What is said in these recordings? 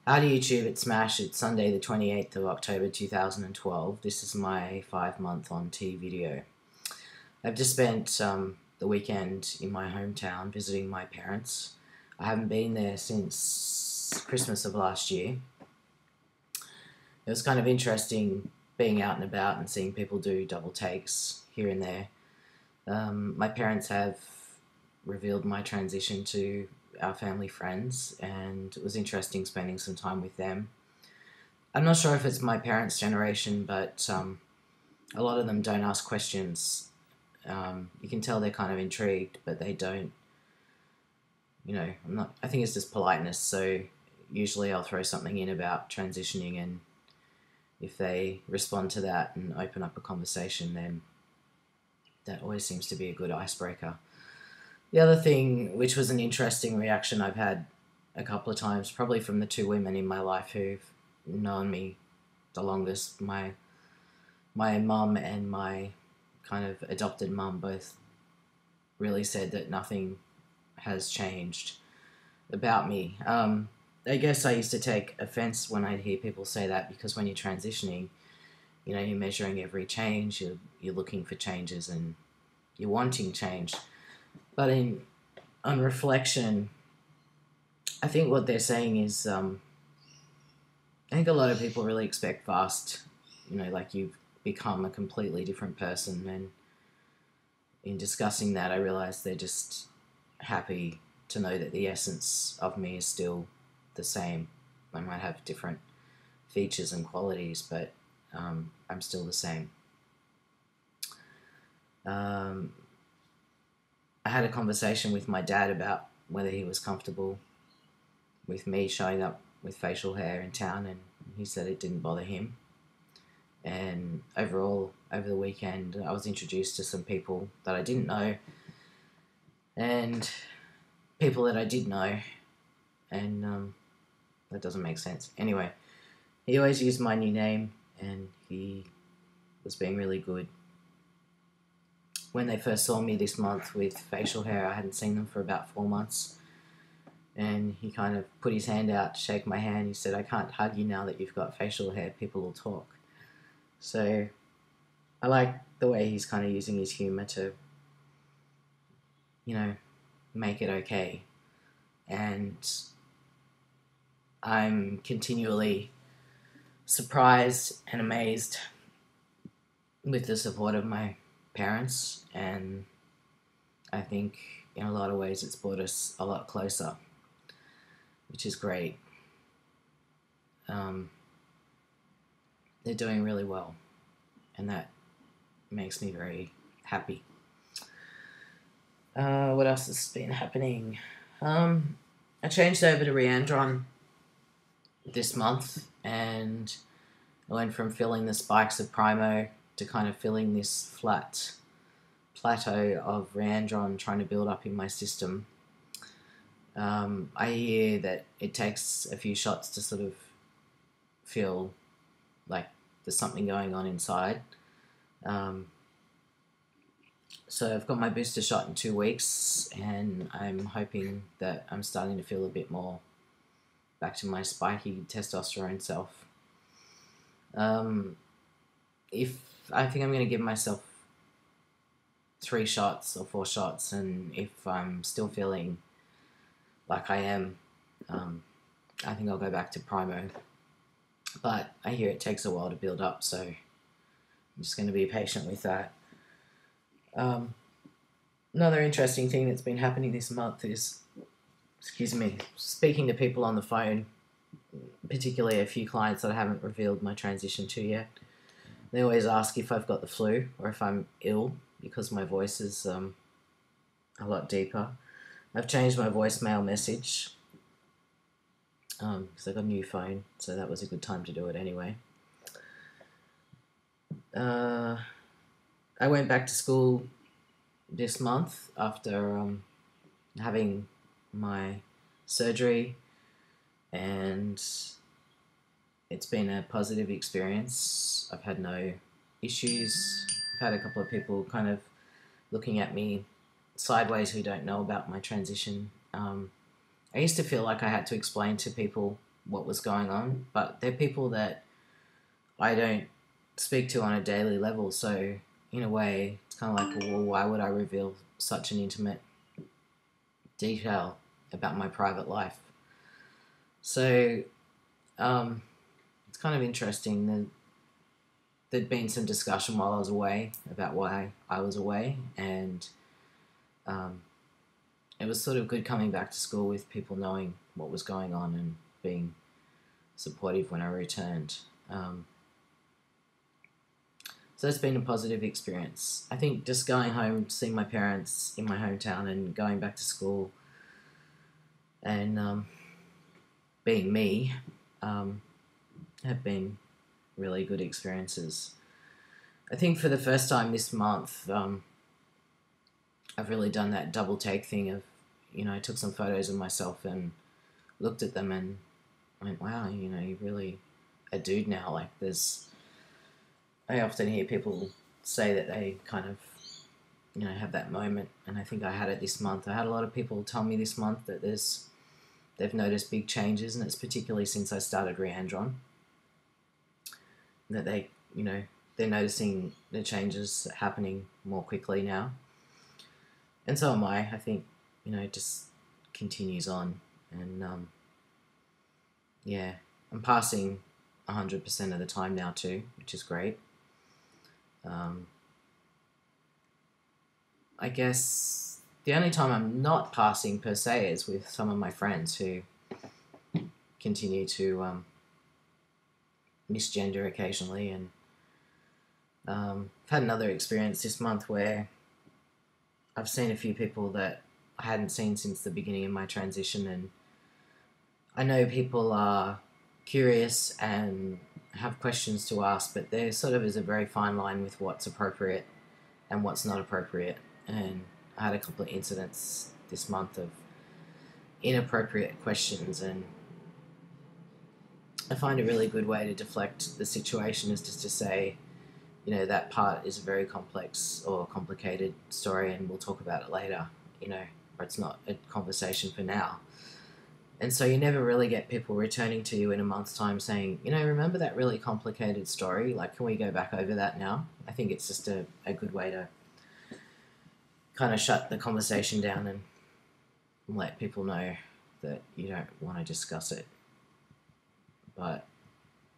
Howdy YouTube, it's Smash. It's Sunday the 28th of October 2012. This is my 5-month on T video. I've just spent the weekend in my hometown visiting my parents. I haven't been there since Christmas of last year. It was kind of interesting being out and about and seeing people do double takes here and there. My parents have revealed my transition to our family friends, and it was interesting spending some time with them. I'm not sure if it's my parents' generation, but a lot of them don't ask questions. You can tell they're kind of intrigued, but they don't, I think it's just politeness, so usually I'll throw something in about transitioning, and if they respond to that and open up a conversation, then that always seems to be a good icebreaker. The other thing, which was an interesting reaction I've had a couple of times, probably from the two women in my life who've known me the longest, my mum and my kind of adopted mum, both really said that nothing has changed about me. I guess I used to take offense when I'd hear people say that, because when you're transitioning, you're measuring every change, you're looking for changes, and you're wanting change. But on reflection, I think what they're saying is, I think a lot of people really expect fast, like you've become a completely different person. And in discussing that, I realised they're just happy to know that the essence of me is still the same. I might have different features and qualities, but I'm still the same. I had a conversation with my dad about whether he was comfortable with me showing up with facial hair in town, and he said it didn't bother him. And overall, over the weekend, I was introduced to some people that I didn't know, and people that I did know, and that doesn't make sense. Anyway, he always used my new name, and he was being really good. When they first saw me this month with facial hair, I hadn't seen them for about 4 months, and he kind of put his hand out to shake my hand. He said, "I can't hug you now that you've got facial hair, people will talk." So I like the way he's kind of using his humour to, make it okay. And I'm continually surprised and amazed with the support of my parents, and I think in a lot of ways it's brought us a lot closer, which is great. They're doing really well, and that makes me very happy. What else has been happening? I changed over to Reandron this month, and I went from feeling the spikes of Primo to kind of feeling this flat plateau of Reandron trying to build up in my system. I hear that it takes a few shots to sort of feel like there's something going on inside. So I've got my booster shot in 2 weeks, and I'm hoping that I'm starting to feel a bit more back to my spiky testosterone self. I think I'm going to give myself 3 shots or 4 shots, and if I'm still feeling like I am, I think I'll go back to Primo. But I hear it takes a while to build up, so I'm just going to be patient with that. Another interesting thing that's been happening this month is, speaking to people on the phone, particularly a few clients that I haven't revealed my transition to yet. They always ask if I've got the flu or if I'm ill, because my voice is a lot deeper. I've changed my voicemail message because I got a new phone, so that was a good time to do it anyway. I went back to school this month after having my surgery, and it's been a positive experience. I've had no issues. I've had a couple of people kind of looking at me sideways who don't know about my transition. I used to feel like I had to explain to people what was going on, but they're people that I don't speak to on a daily level. So in a way, it's kind of like, well, why would I reveal such an intimate detail about my private life? So it's kind of interesting that there'd been some discussion while I was away about why I was away, and it was sort of good coming back to school with people knowing what was going on and being supportive when I returned. So it's been a positive experience. I think just going home, seeing my parents in my hometown and going back to school and being me have been really good experiences. I think for the first time this month, I've really done that double take thing of, I took some photos of myself and looked at them and went, wow, you're really a dude now. Like I often hear people say that they kind of, have that moment, and I think I had it this month. I had a lot of people tell me this month that they've noticed big changes, and it's particularly since I started Reandron, that they're noticing the changes happening more quickly now. And so am I. I think, it just continues on. And, I'm passing 100% of the time now too, which is great. I guess the only time I'm not passing per se is with some of my friends who continue to misgender occasionally. And I've had another experience this month where I've seen a few people that I hadn't seen since the beginning of my transition, and I know people are curious and have questions to ask, but there sort of is a very fine line with what's appropriate and what's not appropriate. And I had a couple of incidents this month of inappropriate questions, and I find a really good way to deflect the situation is just to say, that part is a very complex or complicated story and we'll talk about it later, or it's not a conversation for now. And so you never really get people returning to you in a month's time saying, remember that really complicated story? Like, can we go back over that now? I think it's just a good way to kind of shut the conversation down and let people know that you don't want to discuss it. But,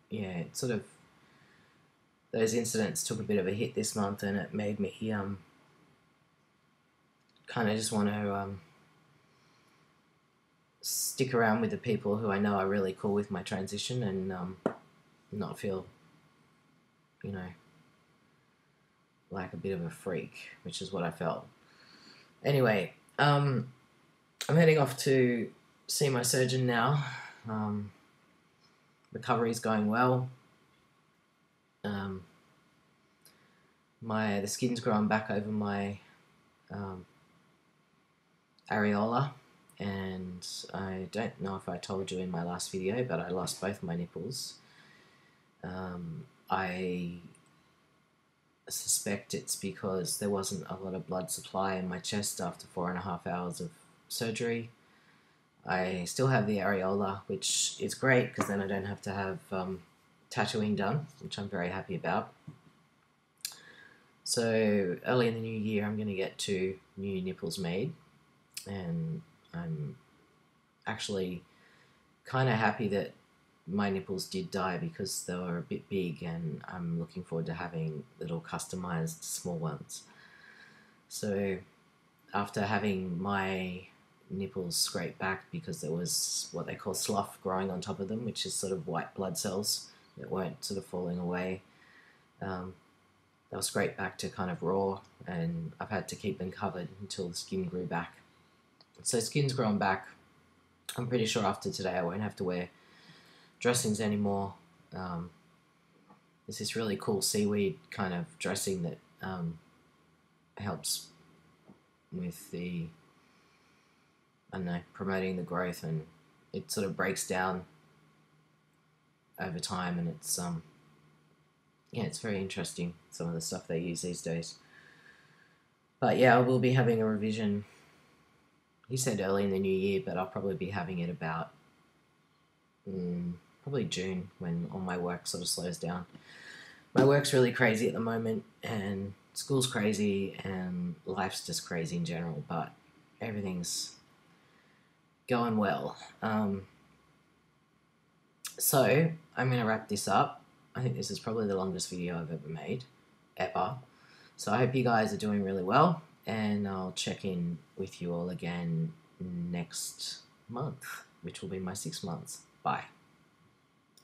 yeah, it sort of, those incidents took a bit of a hit this month, and it made me kind of just want to stick around with the people who I know are really cool with my transition and not feel, like a bit of a freak, which is what I felt. Anyway, I'm heading off to see my surgeon now. Recovery's going well. The skin's growing back over my areola, and I don't know if I told you in my last video, but I lost both my nipples. I suspect it's because there wasn't a lot of blood supply in my chest after 4.5 hours of surgery. I still have the areola, which is great because then I don't have to have tattooing done, which I'm very happy about. So early in the new year, I'm going to get 2 new nipples made, and I'm actually kind of happy that my nipples did die because they were a bit big, and I'm looking forward to having little customized small ones. So after having my nipples scraped back because there was what they call slough growing on top of them, which is sort of white blood cells that weren't sort of falling away, they were scraped back to kind of raw, and I've had to keep them covered until the skin grew back. So skin's grown back. I'm pretty sure after today I won't have to wear dressings anymore. There's this really cool seaweed kind of dressing that helps with the, promoting the growth, and it sort of breaks down over time, and it's it's very interesting, some of the stuff they use these days. But yeah, I will be having a revision. He said early in the new year, but I'll probably be having it about probably June, when all my work sort of slows down. My work's really crazy at the moment, and school's crazy, and life's just crazy in general, but everything's going well. So, I'm going to wrap this up. I think this is probably the longest video I've ever made, ever. So I hope you guys are doing really well, and I'll check in with you all again next month, which will be my 6 months. Bye.